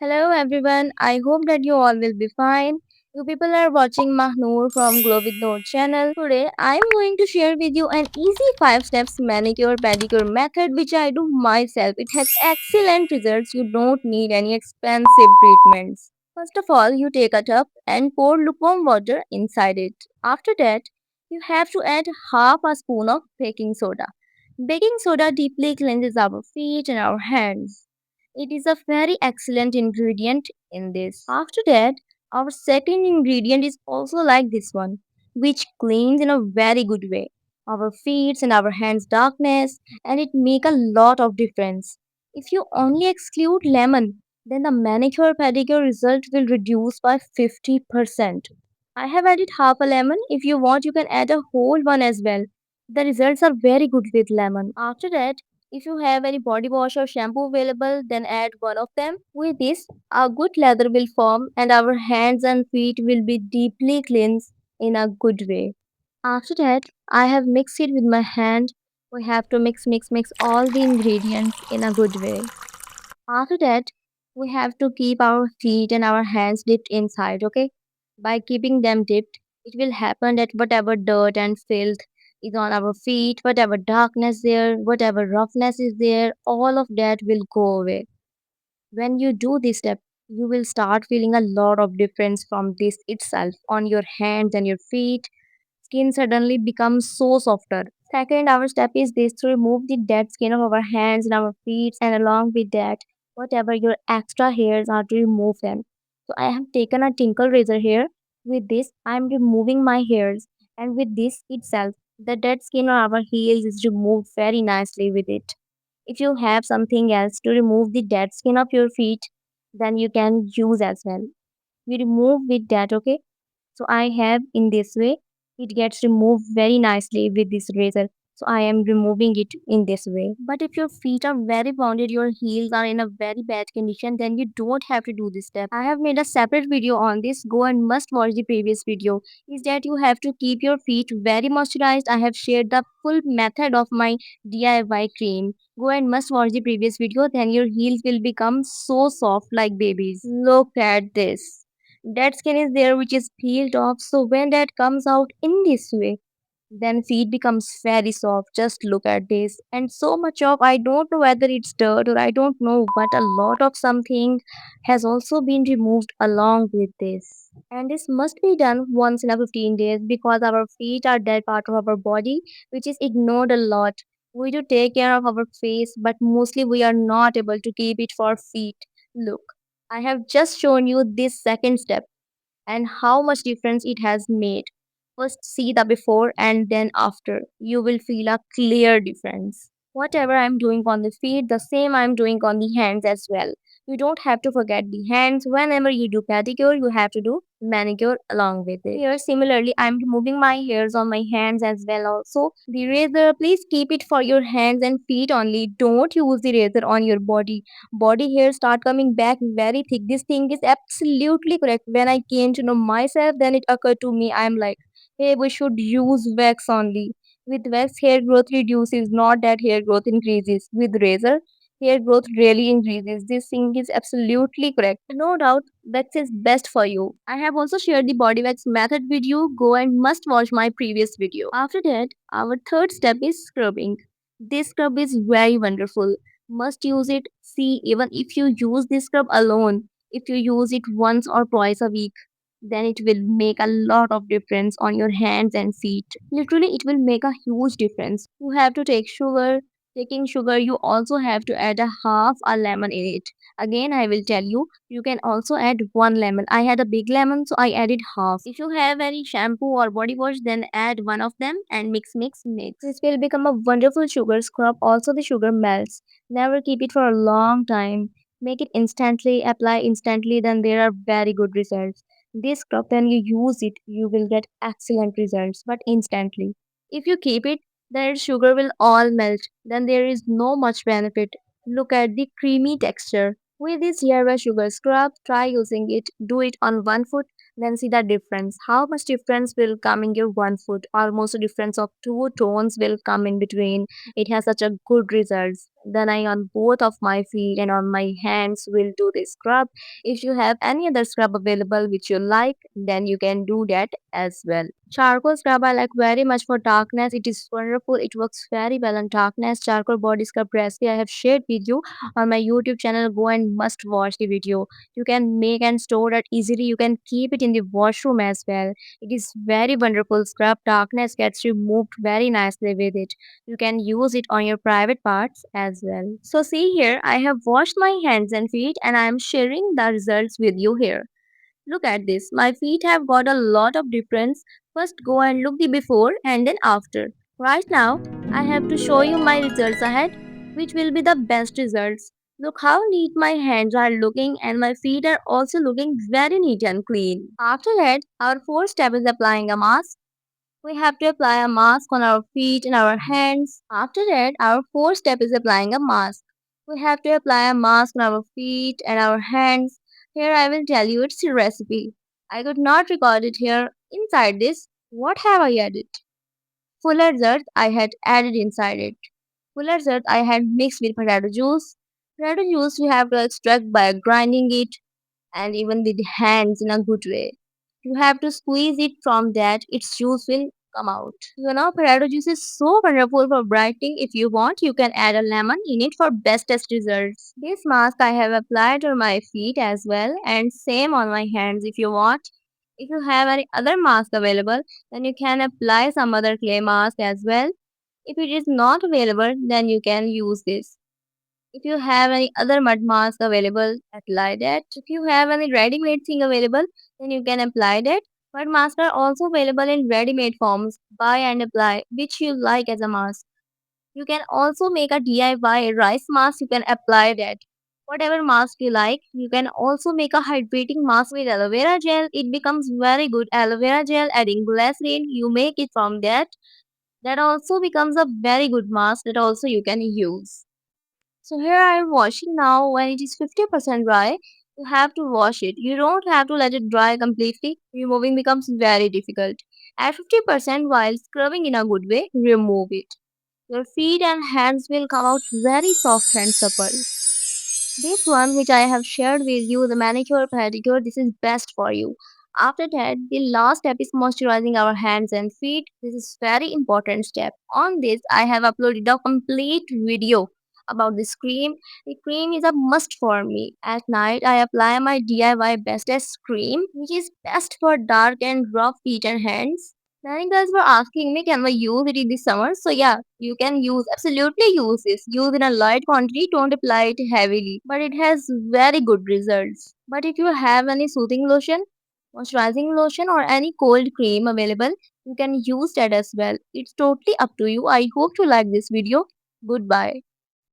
Hello everyone, I hope that you all will be fine. You people are watching Mahnoor from Glow with Noor channel. Today I am going to share with you an easy 5 steps manicure pedicure method which I do myself. It has excellent results. You don't need any expensive treatments. First of all, you take a tub and pour lukewarm water inside it. After that, you have to add half a spoon of baking soda. Baking soda deeply cleanses our feet and our hands. It is a very excellent ingredient in this. After that, our second ingredient is also like this one, which cleans in a very good way our feet and our hands darkness, and it make a lot of difference. If you only exclude lemon, then the manicure pedicure result will reduce by 50%. I have added half a lemon. If you want, you can add a whole one as well. The results are very good with lemon. After that, if you have any body wash or shampoo available, then add one of them. With this, a good lather will form and our hands and feet will be deeply cleansed in a good way. After that, I have mixed it with my hand. We have to mix all the ingredients in a good way. After that, we have to keep our feet and our hands dipped inside, okay? By keeping them dipped, it will happen that whatever dirt and filth is on our feet, whatever darkness there, whatever roughness is there, all of that will go away. When you do this step, you will start feeling a lot of difference from this itself on your hands and your feet. Skin suddenly becomes so softer. Second, our step is this to remove the dead skin of our hands and our feet, and along with that, whatever your extra hairs are to remove them. So I have taken a tinkle razor here. With this, I am removing my hairs, and with this itself, the dead skin of our heels is removed very nicely with it. If you have something else to remove the dead skin of your feet, then you can use as well. We remove with that, okay? So I have in this way, it gets removed very nicely with this razor. So I am removing it in this way. But if your feet are very pounded, your heels are in a very bad condition, then you don't have to do this step. I have made a separate video on this. Go and must watch the previous video. Is that you have to keep your feet very moisturized. I have shared the full method of my DIY cream. Go and must watch the previous video. Then your heels will become so soft like babies. Look at this. Dead skin is there which is peeled off, so when that comes out in this way, then feet becomes very soft. Just look at this. And so much of, I don't know whether it's dirt or I don't know, but a lot of something has also been removed along with this. And this must be done once in a 15 days because our feet are dead part of our body which is ignored a lot. We do take care of our face, but mostly we are not able to keep it for feet. Look, I have just shown you this second step and how much difference it has made. First, see the before and then after. You will feel a clear difference. Whatever I'm doing on the feet, the same I'm doing on the hands as well. You don't have to forget the hands. Whenever you do pedicure, you have to do manicure along with it. Here, similarly, I'm removing my hairs on my hands as well also. The razor, please keep it for your hands and feet only. Don't use the razor on your body hairs start coming back very thick. This thing is absolutely correct. When I came to know myself, then it occurred to me, I'm like, hey, we should use wax only. With wax, hair growth reduces, not that hair growth increases. With razor, hair growth really increases. This thing is absolutely correct. No doubt, wax is best for you. I have also shared the body wax method with you. Go and must watch my previous video. After that, our third step is scrubbing. This scrub is very wonderful. Must use it. See, even if you use this scrub alone, if you use it once or twice a week, then it will make a lot of difference on your hands and feet. Literally, it will make a huge difference. You have to take sugar. Taking sugar, you also have to add a half a lemon in it. Again, I will tell you, you can also add one lemon. I had a big lemon, so I added half. If you have any shampoo or body wash, then add one of them and mix. This will become a wonderful sugar scrub. Also, the sugar melts. Never keep it for a long time. Make it instantly, apply instantly, then there are very good results. This scrub, when you use it, you will get excellent results, but instantly. If you keep it, then its sugar will all melt. Then there is no much benefit. Look at the creamy texture. With this DIY sugar scrub, try using it. Do it on one foot, then see the difference. How much difference will come in your one foot? Almost a difference of two tones will come in between. It has such a good results. Then I on both of my feet and on my hands will do the scrub. If you have any other scrub available which you like, then you can do that as well. Charcoal scrub I like very much for darkness. It is wonderful. It works very well on darkness. Charcoal body scrub recipe I have shared with you on my YouTube channel. Go and must watch the video. You can make and store that easily. You can keep it in the washroom as well. It is very wonderful scrub. Darkness gets removed very nicely with it. You can use it on your private parts as well. So see here, I have washed my hands and feet and I am sharing the results with you here. Look at this. My feet have got a lot of difference. First go and look the before and then after. Right now, I have to show you my results ahead, which will be the best results. Look how neat my hands are looking and my feet are also looking very neat and clean. After that, our fourth step is applying a mask. We have to apply a mask on our feet and our hands. After that, our fourth step is applying a mask. We have to apply a mask on our feet and our hands. Here I will tell you its recipe. I could not record it here. Inside this, what have I added? Fuller's earth I had added inside it. Fuller's earth I had mixed with potato juice. Potato juice we have to extract by grinding it and even with the hands in a good way. You have to squeeze it from that, its juice will come out. You know, potato juice is so wonderful for brightening. If you want, you can add a lemon in it for bestest results. This mask I have applied on my feet as well and same on my hands if you want. If you have any other mask available, then you can apply some other clay mask as well. If it is not available, then you can use this. If you have any other mud mask available, apply that. If you have any ready-made thing available, then you can apply that. Mud masks are also available in ready-made forms. Buy and apply which you like as a mask. You can also make a DIY rice mask. You can apply that. Whatever mask you like, you can also make a hydrating mask with aloe vera gel. It becomes very good. Aloe vera gel, adding glycerin, you make it from that. That also becomes a very good mask that also you can use. So here I am washing now. When it is 50% dry, you have to wash it. You don't have to let it dry completely. Removing becomes very difficult. At 50% while scrubbing in a good way, remove it. Your feet and hands will come out very soft and supple. This one which I have shared with you, the manicure pedicure, this is best for you. After that, the last step is moisturizing our hands and feet. This is very important step. On this, I have uploaded a complete video about this cream. The cream is a must for me. At night, I apply my DIY bestest cream, which is best for dark and rough feet and hands. Many girls were asking me, can I use it in the summer? So yeah, you can absolutely use this. Use in a light quantity, don't apply it heavily. But it has very good results. But if you have any soothing lotion, moisturizing lotion or any cold cream available, you can use that as well. It's totally up to you. I hope you like this video. Goodbye.